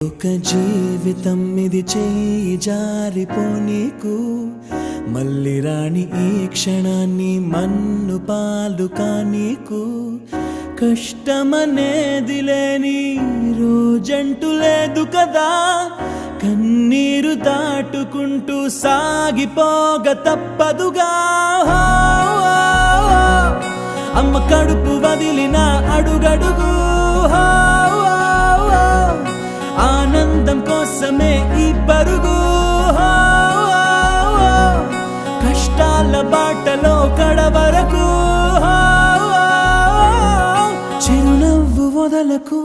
ఒక జీవితం ఇది చేయి జారిపోనీకు మళ్ళీ రాని ఈ క్షణాన్ని మన్ను పాలు కానీకు కష్టమనేది లేని రోజంటూ లేదు కదా కన్నీరు దాటుకుంటూ సాగిపోగ తప్పదుగా అమ్మ కడుపు వదిలిన అడుగడుగు ఆనందం కోసమే ఈ పరుగు కష్టాల బాటలో కడవరకు చిరునవ్వు వదలకు